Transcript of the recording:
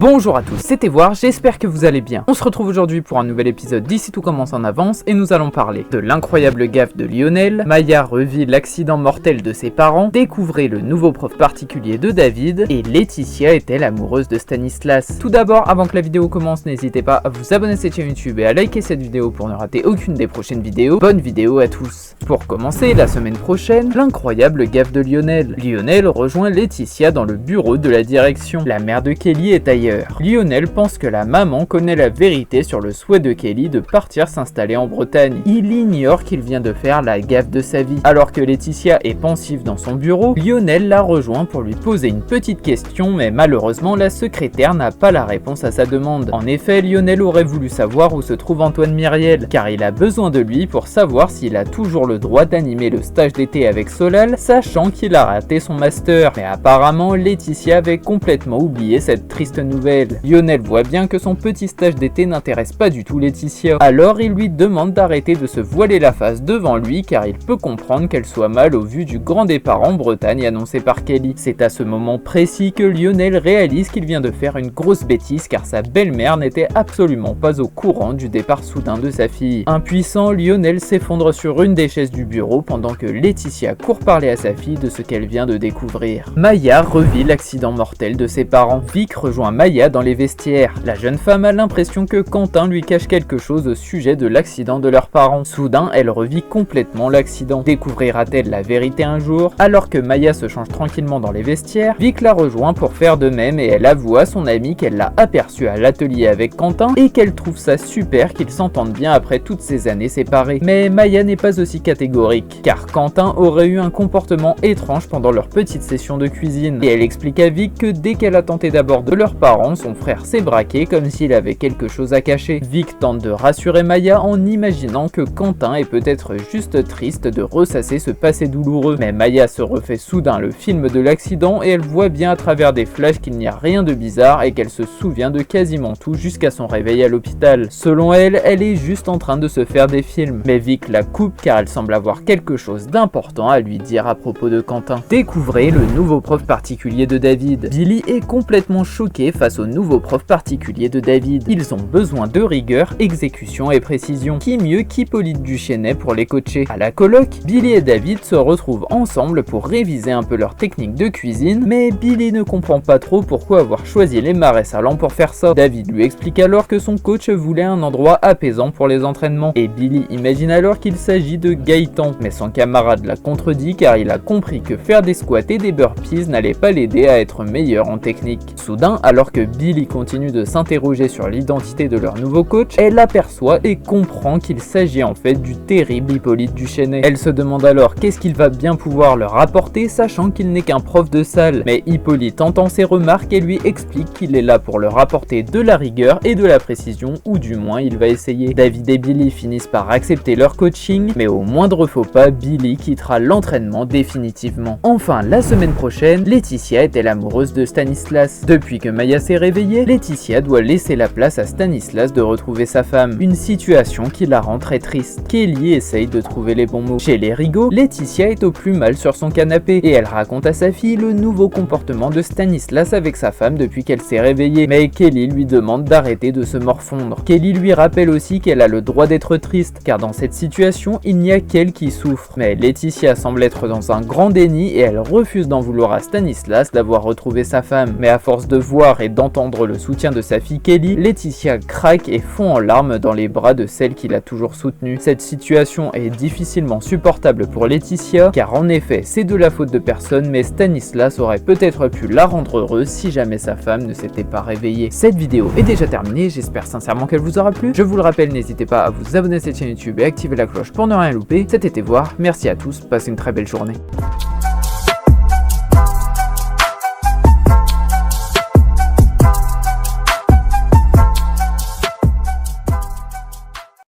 Bonjour à tous, c'était Voir, j'espère que vous allez bien. On se retrouve aujourd'hui pour un nouvel épisode d'Ici tout commence en avance et nous allons parler de l'incroyable gaffe de Lionel, Maya revit l'accident mortel de ses parents, découvrez le nouveau prof particulier de David et Laetitia est-elle amoureuse de Stanislas. Tout d'abord, avant que la vidéo commence, n'hésitez pas à vous abonner à cette chaîne YouTube et à liker cette vidéo pour ne rater aucune des prochaines vidéos. Bonne vidéo à tous. Pour commencer, la semaine prochaine, l'incroyable gaffe de Lionel. Lionel rejoint Laetitia dans le bureau de la direction. La mère de Kelly est ailleurs. Lionel pense que la maman connaît la vérité sur le souhait de Kelly de partir s'installer en Bretagne. Il ignore qu'il vient de faire la gaffe de sa vie. Alors que Laetitia est pensive dans son bureau, Lionel la rejoint pour lui poser une petite question, mais malheureusement la secrétaire n'a pas la réponse à sa demande. En effet, Lionel aurait voulu savoir où se trouve Antoine Myriel, car il a besoin de lui pour savoir s'il a toujours le droit d'animer le stage d'été avec Solal, sachant qu'il a raté son master. Mais apparemment, Laetitia avait complètement oublié cette triste nouvelle. Lionel voit bien que son petit stage d'été n'intéresse pas du tout Laetitia, alors il lui demande d'arrêter de se voiler la face devant lui car il peut comprendre qu'elle soit mal au vu du grand départ en Bretagne annoncé par Kelly. C'est à ce moment précis que Lionel réalise qu'il vient de faire une grosse bêtise car sa belle-mère n'était absolument pas au courant du départ soudain de sa fille. Impuissant, Lionel s'effondre sur une des chaises du bureau pendant que Laetitia court parler à sa fille de ce qu'elle vient de découvrir. Maya revit l'accident mortel de ses parents. Vic rejoint Maya dans les vestiaires. La jeune femme a l'impression que Quentin lui cache quelque chose au sujet de l'accident de leurs parents. Soudain, elle revit complètement l'accident. Découvrira-t-elle la vérité un jour? Alors que Maya se change tranquillement dans les vestiaires, Vic la rejoint pour faire de même et elle avoue à son amie qu'elle l'a aperçu à l'atelier avec Quentin et qu'elle trouve ça super qu'ils s'entendent bien après toutes ces années séparées. Mais Maya n'est pas aussi catégorique, car Quentin aurait eu un comportement étrange pendant leur petite session de cuisine. Et elle explique à Vic que dès qu'elle a tenté d'aborder leurs parents, son frère s'est braqué comme s'il avait quelque chose à cacher. Vic tente de rassurer Maya en imaginant que Quentin est peut-être juste triste de ressasser ce passé douloureux. Mais Maya se refait soudain le film de l'accident et elle voit bien à travers des flashs qu'il n'y a rien de bizarre et qu'elle se souvient de quasiment tout jusqu'à son réveil à l'hôpital. Selon elle, elle est juste en train de se faire des films. Mais Vic la coupe car elle semble avoir quelque chose d'important à lui dire à propos de Quentin. Découvrez le nouveau prof particulier de David. Billy est complètement choqué face au nouveau prof particulier de David. Ils ont besoin de rigueur, exécution et précision. Qui mieux qu'Hippolyte Duchesnay pour les coacher? À la coloc, Billy et David se retrouvent ensemble pour réviser un peu leur technique de cuisine, mais Billy ne comprend pas trop pourquoi avoir choisi les marais salants pour faire ça. David lui explique alors que son coach voulait un endroit apaisant pour les entraînements, et Billy imagine alors qu'il s'agit de Gaëtan, mais son camarade l'a contredit car il a compris que faire des squats et des burpees n'allait pas l'aider à être meilleur en technique. Soudain, alors que Billy continue de s'interroger sur l'identité de leur nouveau coach, elle aperçoit et comprend qu'il s'agit en fait du terrible Hippolyte Duchesnay. Elle se demande alors qu'est-ce qu'il va bien pouvoir leur apporter sachant qu'il n'est qu'un prof de salle. Mais Hippolyte entend ses remarques et lui explique qu'il est là pour leur apporter de la rigueur et de la précision, ou du moins il va essayer. David et Billy finissent par accepter leur coaching, mais au moindre faux pas, Billy quittera l'entraînement définitivement. Enfin, la semaine prochaine, Laetitia est-elle amoureuse de Stanislas? Depuis que Maya s'est réveillée, Laetitia doit laisser la place à Stanislas de retrouver sa femme, une situation qui la rend très triste. Kelly essaye de trouver les bons mots. Chez les Rigaud, Laetitia est au plus mal sur son canapé et elle raconte à sa fille le nouveau comportement de Stanislas avec sa femme depuis qu'elle s'est réveillée, mais Kelly lui demande d'arrêter de se morfondre. Kelly lui rappelle aussi qu'elle a le droit d'être triste, car dans cette situation, il n'y a qu'elle qui souffre. Mais Laetitia semble être dans un grand déni et elle refuse d'en vouloir à Stanislas d'avoir retrouvé sa femme. Mais à force de voir et d'entendre le soutien de sa fille Kelly, Laetitia craque et fond en larmes dans les bras de celle qui l'a toujours soutenue. Cette situation est difficilement supportable pour Laetitia, car en effet, c'est de la faute de personne, mais Stanislas aurait peut-être pu la rendre heureuse si jamais sa femme ne s'était pas réveillée. Cette vidéo est déjà terminée, j'espère sincèrement qu'elle vous aura plu. Je vous le rappelle, n'hésitez pas à vous abonner à cette chaîne YouTube et activer la cloche pour ne rien louper. C'était Voir, merci à tous, passez une très belle journée.